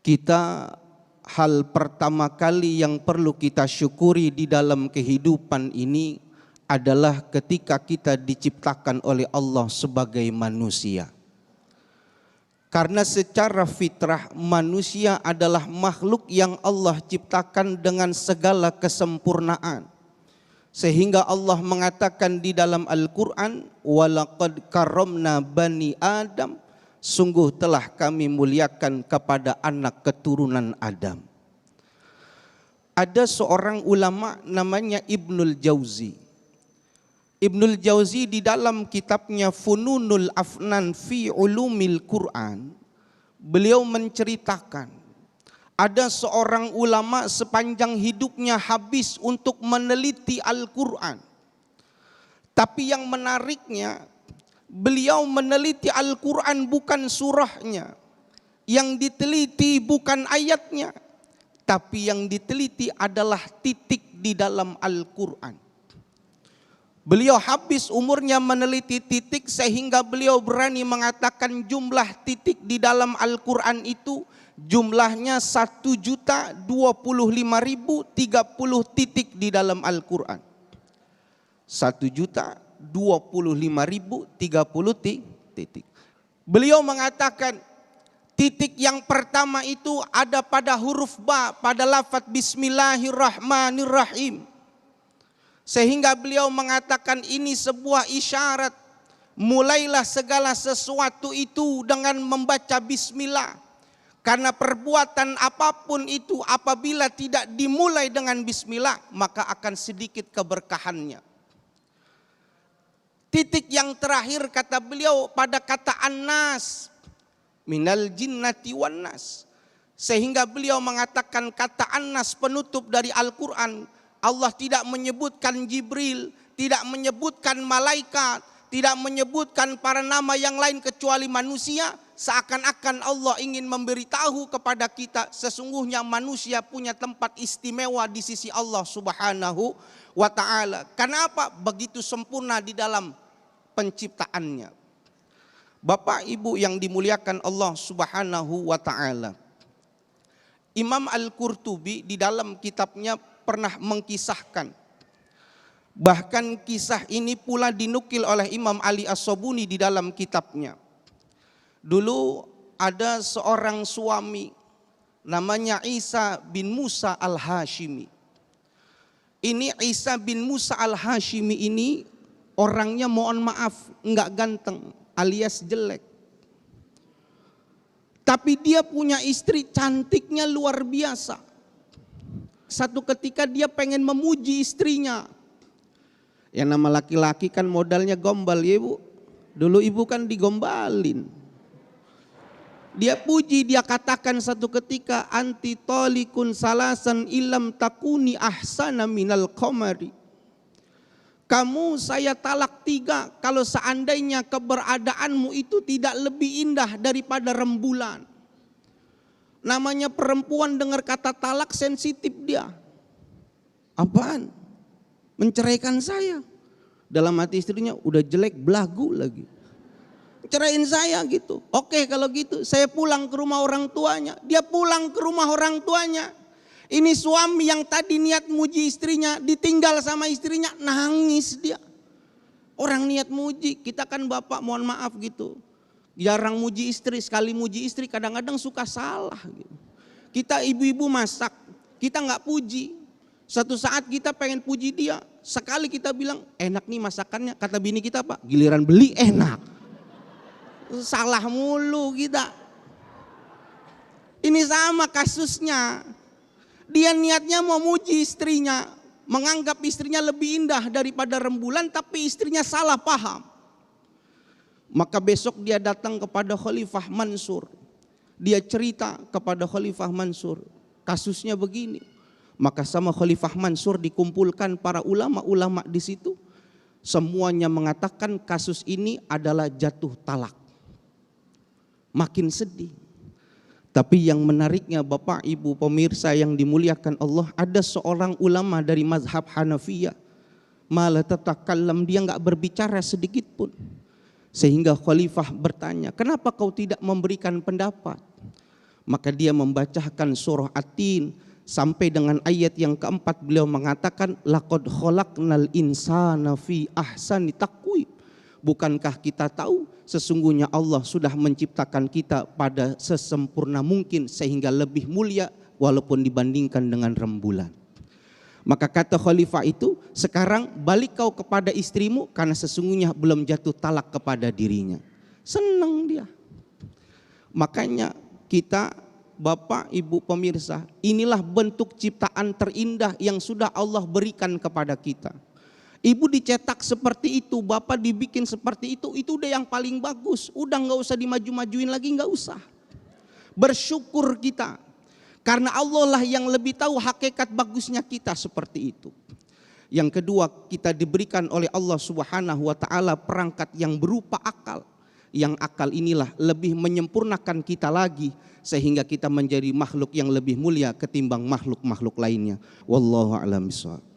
Kita hal pertama kali yang perlu kita syukuri di dalam kehidupan ini adalah ketika kita diciptakan oleh Allah sebagai manusia. Karena secara fitrah manusia adalah makhluk yang Allah ciptakan dengan segala kesempurnaan. Sehingga Allah mengatakan di dalam Al-Quran, "Walaqad karramna bani Adam." Sungguh telah kami muliakan kepada anak keturunan Adam. Ada seorang ulama namanya Ibnul Jauzi. Ibnul Jauzi di dalam kitabnya Fununul Afnan fi Ulumil Quran, beliau menceritakan ada seorang ulama sepanjang hidupnya habis untuk meneliti Al-Quran. Tapi yang menariknya, beliau meneliti Al-Quran bukan surahnya, yang diteliti bukan ayatnya, tapi yang diteliti adalah titik di dalam Al-Quran. Beliau habis umurnya meneliti titik sehingga beliau berani mengatakan jumlah titik di dalam Al-Quran itu jumlahnya 1.025.030 titik di dalam Al-Quran. 1.025.030 titik. Beliau mengatakan titik yang pertama itu ada pada huruf ba, pada lafaz Bismillahirrahmanirrahim. Sehingga beliau mengatakan ini sebuah isyarat, mulailah segala sesuatu itu dengan membaca bismillah. Karena perbuatan apapun itu apabila tidak dimulai dengan bismillah, maka akan sedikit keberkahannya. Titik yang terakhir kata beliau pada kata an-nas, minal jinnati wan nas. Sehingga beliau mengatakan kata an-nas penutup dari Al-Quran, Allah tidak menyebutkan Jibril, tidak menyebutkan malaikat, tidak menyebutkan para nama yang lain kecuali manusia. Seakan-akan Allah ingin memberitahu kepada kita sesungguhnya manusia punya tempat istimewa di sisi Allah Subhanahu wa ta'ala. Kenapa? Begitu sempurna di dalam penciptaannya. Bapak Ibu yang dimuliakan Allah Subhanahu wa ta'ala, Imam Al-Qurtubi di dalam kitabnya pernah mengkisahkan, bahkan kisah ini pula dinukil oleh Imam Ali As-Sobuni di dalam kitabnya. Dulu ada seorang suami namanya Isa bin Musa Al-Hashimi. Ini Isa bin Musa Al-Hashimi ini orangnya mohon maaf enggak ganteng alias jelek. Tapi dia punya istri cantiknya luar biasa. Satu ketika dia pengen memuji istrinya. Yang nama laki-laki kan modalnya gombal ya ibu. Dulu ibu kan digombalin. Dia puji, dia katakan satu ketika, anti tolikun salasan ilam takuni ahsana minal qamari. Kamu saya talak 3 kalau seandainya keberadaanmu itu tidak lebih indah daripada rembulan. Namanya perempuan dengar kata talak sensitif dia. Apaan? Menceraikan saya. Dalam hati istrinya udah jelek belagu lagi. Ceraiin saya gitu. Oke kalau gitu saya pulang ke rumah orang tuanya. Dia pulang ke rumah orang tuanya. Ini suami yang tadi niat muji istrinya ditinggal sama istrinya, nangis dia. Orang niat muji, kita kan bapak mohon maaf gitu. Jarang muji istri, sekali muji istri kadang-kadang suka salah. Kita ibu-ibu masak, kita nggak puji. Suatu saat kita pengen puji dia, sekali kita bilang enak nih masakannya, kata bini kita pak, giliran beli enak. Salah mulu kita. Ini sama kasusnya. Dia niatnya mau muji istrinya, menganggap istrinya lebih indah daripada rembulan, tapi istrinya salah paham. Maka besok dia datang kepada Khalifah Mansur. Dia cerita kepada Khalifah Mansur, kasusnya begini. Maka sama Khalifah Mansur dikumpulkan para ulama-ulama di situ. Semuanya mengatakan kasus ini adalah jatuh talak. Makin sedih. Tapi yang menariknya Bapak Ibu pemirsa yang dimuliakan Allah, ada seorang ulama dari mazhab Hanafiyah. Malah tatakallam, dia nggak berbicara sedikit pun. Sehingga Khalifah bertanya, kenapa kau tidak memberikan pendapat? Maka dia membacakan surah At-Tin sampai dengan ayat yang keempat, beliau mengatakan laqad khalaqnal insana fi ahsani taqwim. Bukankah kita tahu sesungguhnya Allah sudah menciptakan kita pada sesempurna mungkin sehingga lebih mulia walaupun dibandingkan dengan rembulan. Maka kata khalifah itu, sekarang balik kau kepada istrimu karena sesungguhnya belum jatuh talak kepada dirinya. Senang dia. Makanya kita, Bapak, Ibu pemirsa, inilah bentuk ciptaan terindah yang sudah Allah berikan kepada kita. Ibu dicetak seperti itu, Bapak dibikin seperti itu udah yang paling bagus. Udah gak usah dimaju-majuin lagi, gak usah. Bersyukur kita. Karena Allah lah yang lebih tahu hakikat bagusnya kita seperti itu. Yang kedua, kita diberikan oleh Allah Subhanahu wa taala perangkat yang berupa akal. Yang akal inilah lebih menyempurnakan kita lagi sehingga kita menjadi makhluk yang lebih mulia ketimbang makhluk-makhluk lainnya. Wallahu a'lam bishawab.